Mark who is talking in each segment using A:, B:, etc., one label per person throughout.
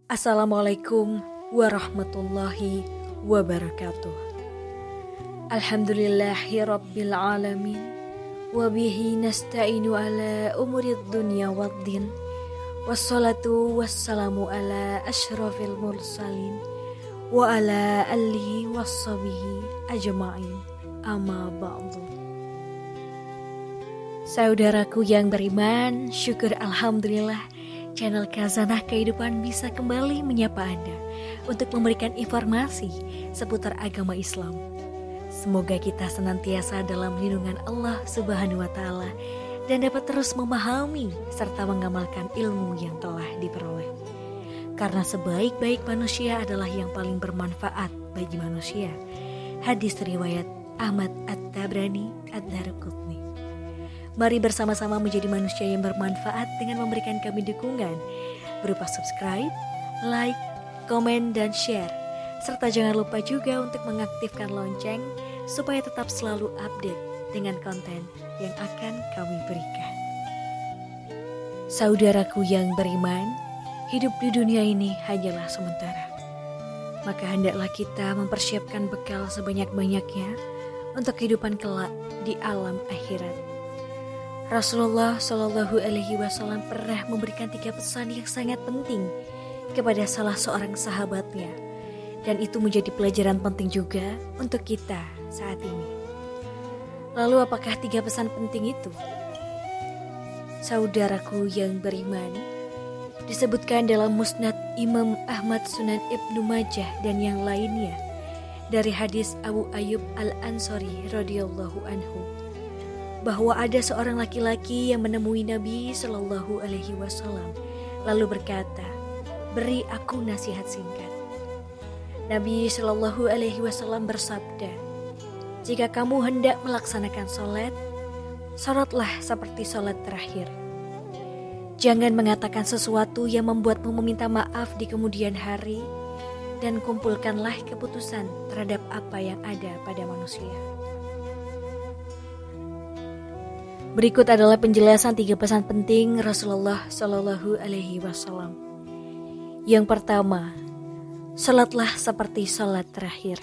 A: Assalamualaikum warahmatullahi wabarakatuh. Alhamdulillahi rabbil alamin. Wabihi nasta'inu ala umurid dunya waddin. Wassalatu wassalamu ala ashrafil mursalin. Wa ala alihi wassabihi ajma'in. Amma ba'du. Saudaraku yang beriman, syukur alhamdulillah channel Khazanah Kehidupan bisa kembali menyapa Anda untuk memberikan informasi seputar agama Islam. Semoga kita senantiasa dalam lindungan Allah Subhanahu wa Ta'ala dan dapat terus memahami serta mengamalkan ilmu yang telah diperoleh. Karena sebaik-baik manusia adalah yang paling bermanfaat bagi manusia. Hadis riwayat Ahmad At-Tabrani Ad-Daraqutni. Mari bersama-sama menjadi manusia yang bermanfaat dengan memberikan kami dukungan berupa subscribe, like, komen, dan share. Serta jangan lupa juga untuk mengaktifkan lonceng supaya tetap selalu update dengan konten yang akan kami berikan. Saudaraku yang beriman, hidup di dunia ini hanyalah sementara. Maka hendaklah kita mempersiapkan bekal sebanyak-banyaknya untuk kehidupan kelak di alam akhirat. Rasulullah Shallallahu Alaihi Wasallam pernah memberikan 3 pesan yang sangat penting kepada salah seorang sahabatnya, dan itu menjadi pelajaran penting juga untuk kita saat ini. Lalu apakah 3 pesan penting itu? Saudaraku yang beriman, disebutkan dalam Musnad Imam Ahmad, Sunan Ibnu Majah dan yang lainnya dari hadis Abu Ayyub Al-Ansari radhiyallahu anhu, bahwa ada seorang laki-laki yang menemui Nabi Shallallahu Alaihi Wasallam lalu berkata, "Beri aku nasihat singkat." Nabi Shallallahu Alaihi Wasallam bersabda, "Jika kamu hendak melaksanakan sholat, sholatlah seperti sholat terakhir. Jangan mengatakan sesuatu yang membuatmu meminta maaf di kemudian hari, dan kumpulkanlah keputusan terhadap apa yang ada pada manusia." Berikut adalah penjelasan 3 pesan penting Rasulullah Shallallahu Alaihi Wasallam. Yang pertama, salatlah seperti salat terakhir.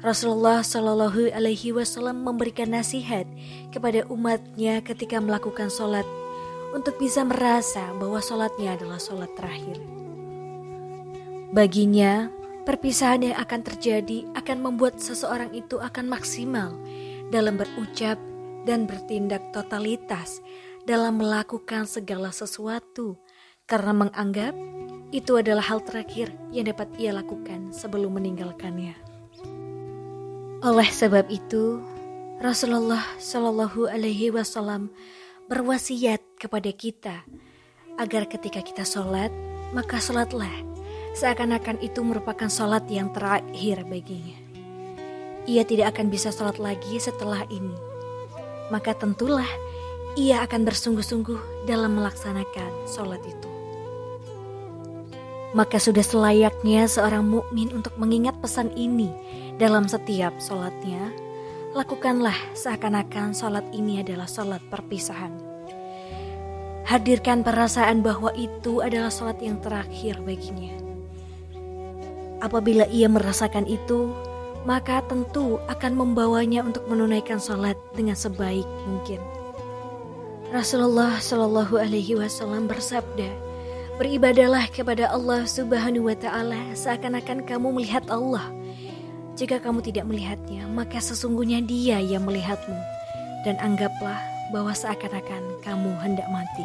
A: Rasulullah Shallallahu Alaihi Wasallam memberikan nasihat kepada umatnya ketika melakukan salat untuk bisa merasa bahwa salatnya adalah salat terakhir. Baginya, perpisahan yang akan terjadi akan membuat seseorang itu akan maksimal dalam berucap dan bertindak totalitas dalam melakukan segala sesuatu karena menganggap itu adalah hal terakhir yang dapat ia lakukan sebelum meninggalkannya. Oleh sebab itu, Rasulullah Shallallahu Alaihi Wasallam berwasiat kepada kita agar ketika kita sholat, maka sholatlah seakan-akan itu merupakan sholat yang terakhir baginya. Ia tidak akan bisa sholat lagi setelah ini. Maka tentulah ia akan bersungguh-sungguh dalam melaksanakan sholat itu. Maka sudah selayaknya seorang mukmin untuk mengingat pesan ini dalam setiap sholatnya. Lakukanlah seakan-akan sholat ini adalah sholat perpisahan. Hadirkan perasaan bahwa itu adalah sholat yang terakhir baginya. Apabila ia merasakan itu, maka tentu akan membawanya untuk menunaikan salat dengan sebaik mungkin. Rasulullah Shallallahu Alaihi Wasallam bersabda, "Beribadahlah kepada Allah Subhanahu wa Ta'ala seakan-akan kamu melihat Allah. Jika kamu tidak melihatnya, maka sesungguhnya Dia yang melihatmu, dan anggaplah bahwa seakan-akan kamu hendak mati."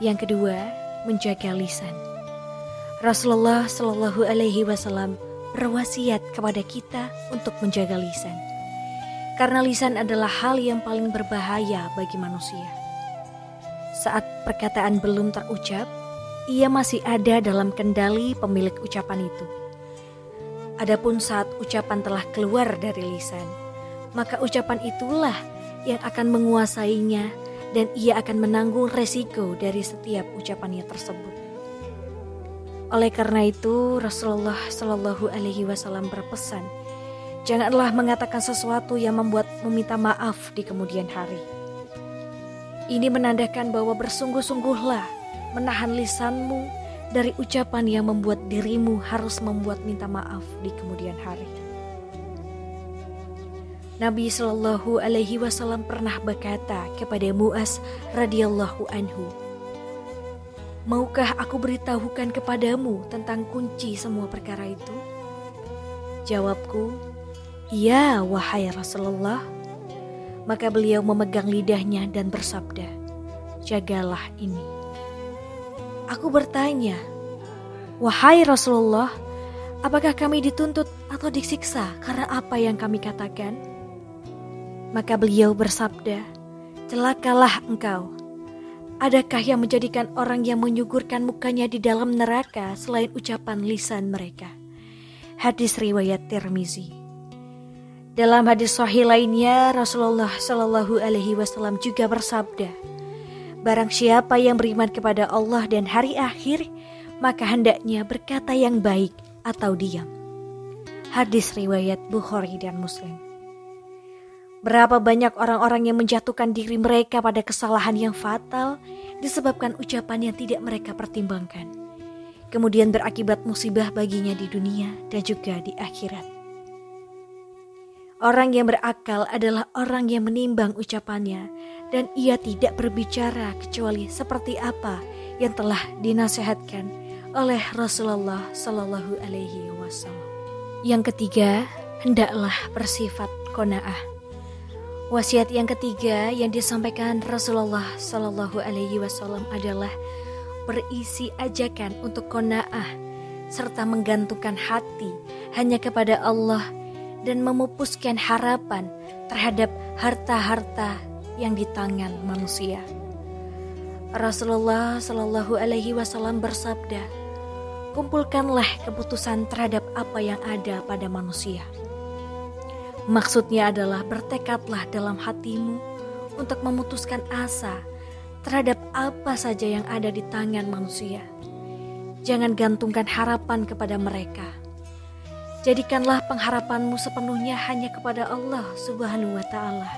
A: Yang kedua, menjaga lisan. Rasulullah Shallallahu Alaihi Wasallam berwasiat kepada kita untuk menjaga lisan. Karena lisan adalah hal yang paling berbahaya bagi manusia. Saat perkataan belum terucap, ia masih ada dalam kendali pemilik ucapan itu. Adapun saat ucapan telah keluar dari lisan, maka ucapan itulah yang akan menguasainya dan ia akan menanggung resiko dari setiap ucapannya tersebut. Oleh karena itu, Rasulullah Shallallahu Alaihi Wasallam berpesan, janganlah mengatakan sesuatu yang membuat meminta maaf di kemudian hari. Ini menandakan bahwa bersungguh-sungguhlah menahan lisanmu dari ucapan yang membuat dirimu harus membuat minta maaf di kemudian hari. Nabi Shallallahu Alaihi Wasallam pernah berkata kepada Mu'az radhiyallahu anhu, "Maukah aku beritahukan kepadamu tentang kunci semua perkara itu?" Jawabku, "Iya, wahai Rasulullah." Maka beliau memegang lidahnya dan bersabda, "Jagalah ini." Aku bertanya, "Wahai Rasulullah, apakah kami dituntut atau disiksa karena apa yang kami katakan?" Maka beliau bersabda, "Celakalah engkau. Adakah yang menjadikan orang yang menyugurkan mukanya di dalam neraka selain ucapan lisan mereka?" Hadis riwayat Tirmizi. Dalam hadis sahih lainnya, Rasulullah Shallallahu Alaihi Wasallam juga bersabda, "Barang siapa yang beriman kepada Allah dan hari akhir, maka hendaknya berkata yang baik atau diam." Hadis riwayat Bukhari dan Muslim. Berapa banyak orang-orang yang menjatuhkan diri mereka pada kesalahan yang fatal disebabkan ucapan yang tidak mereka pertimbangkan, kemudian berakibat musibah baginya di dunia dan juga di akhirat. Orang yang berakal adalah orang yang menimbang ucapannya dan ia tidak berbicara kecuali seperti apa yang telah dinasihatkan oleh Rasulullah Sallallahu Alaihi Wasallam. Yang ketiga, hendaklah bersifat qanaah. Wasiat yang ketiga yang disampaikan Rasulullah Sallallahu Alaihi Wasallam adalah berisi ajakan untuk qanaah serta menggantungkan hati hanya kepada Allah dan memupuskan harapan terhadap harta-harta yang di tangan manusia. Rasulullah Sallallahu Alaihi Wasallam bersabda, "Kumpulkanlah keputusan terhadap apa yang ada pada manusia." Maksudnya adalah bertekadlah dalam hatimu untuk memutuskan asa terhadap apa saja yang ada di tangan manusia. Jangan gantungkan harapan kepada mereka. Jadikanlah pengharapanmu sepenuhnya hanya kepada Allah Subhanahu wa Ta'ala.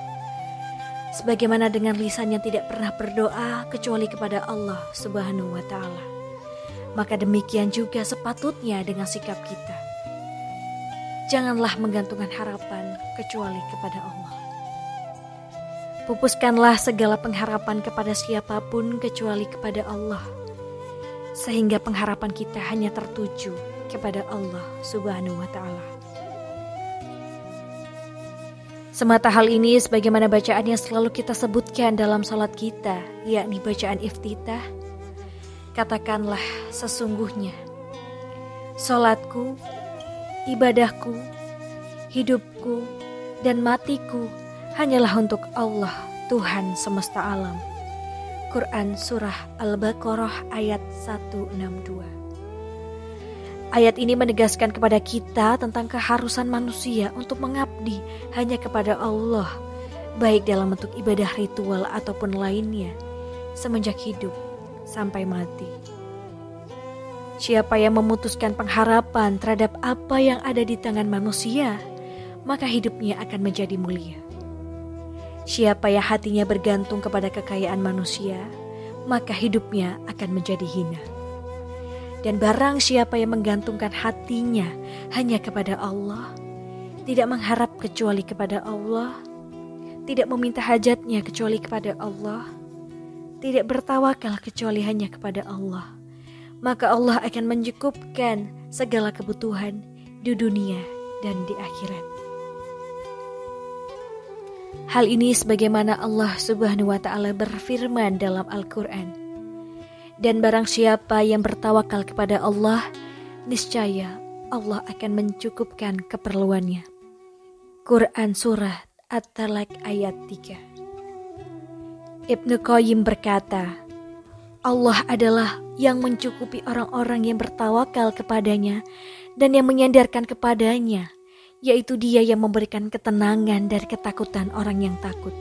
A: Sebagaimana dengan lisan yang tidak pernah berdoa kecuali kepada Allah Subhanahu wa Ta'ala. Maka demikian juga sepatutnya dengan sikap kita. Janganlah menggantungkan harapan kecuali kepada Allah. Pupuskanlah segala pengharapan kepada siapapun kecuali kepada Allah, sehingga pengharapan kita hanya tertuju kepada Allah Subhanahu wa Ta'ala. Semata hal ini sebagaimana bacaan yang selalu kita sebutkan dalam salat kita, yakni bacaan iftitah. Katakanlah sesungguhnya salatku, ibadahku, hidupku, dan matiku hanyalah untuk Allah, Tuhan semesta alam. Quran Surah Al-Baqarah ayat 162. Ayat ini menegaskan kepada kita tentang keharusan manusia untuk mengabdi hanya kepada Allah, baik dalam bentuk ibadah ritual ataupun lainnya, semenjak hidup sampai mati. Siapa yang memutuskan pengharapan terhadap apa yang ada di tangan manusia, maka hidupnya akan menjadi mulia. Siapa yang hatinya bergantung kepada kekayaan manusia, maka hidupnya akan menjadi hina. Dan barang siapa yang menggantungkan hatinya hanya kepada Allah, tidak mengharap kecuali kepada Allah, tidak meminta hajatnya kecuali kepada Allah, tidak bertawakal kecuali hanya kepada Allah, maka Allah akan mencukupkan segala kebutuhan di dunia dan di akhirat. Hal ini sebagaimana Allah Subhanahu wa Ta'ala berfirman dalam Al-Quran, "Dan barang siapa yang bertawakal kepada Allah, niscaya Allah akan mencukupkan keperluannya." Quran Surah At-Talaq ayat 3. Ibnu Qayyim berkata, Allah adalah yang mencukupi orang-orang yang bertawakal kepadanya dan yang menyandarkan kepadanya, yaitu Dia yang memberikan ketenangan dari ketakutan orang yang takut.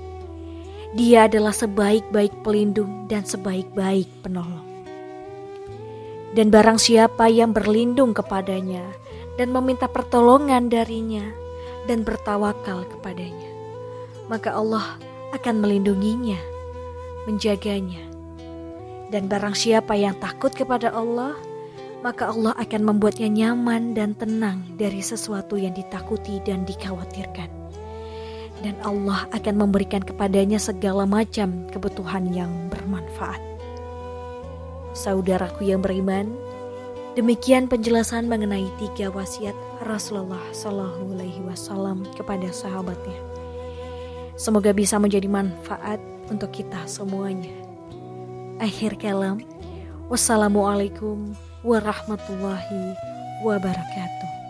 A: Dia adalah sebaik-baik pelindung dan sebaik-baik penolong. Dan barang siapa yang berlindung kepadanya dan meminta pertolongan darinya dan bertawakal kepadanya, maka Allah akan melindunginya, menjaganya. Dan barang siapa yang takut kepada Allah, maka Allah akan membuatnya nyaman dan tenang dari sesuatu yang ditakuti dan dikhawatirkan. Dan Allah akan memberikan kepadanya segala macam kebutuhan yang bermanfaat. Saudaraku yang beriman, demikian penjelasan mengenai 3 wasiat Rasulullah Shallallahu Alaihi Wasallam kepada sahabatnya. Semoga bisa menjadi manfaat untuk kita semuanya. Akhir kalam, wassalamualaikum warahmatullahi wabarakatuh.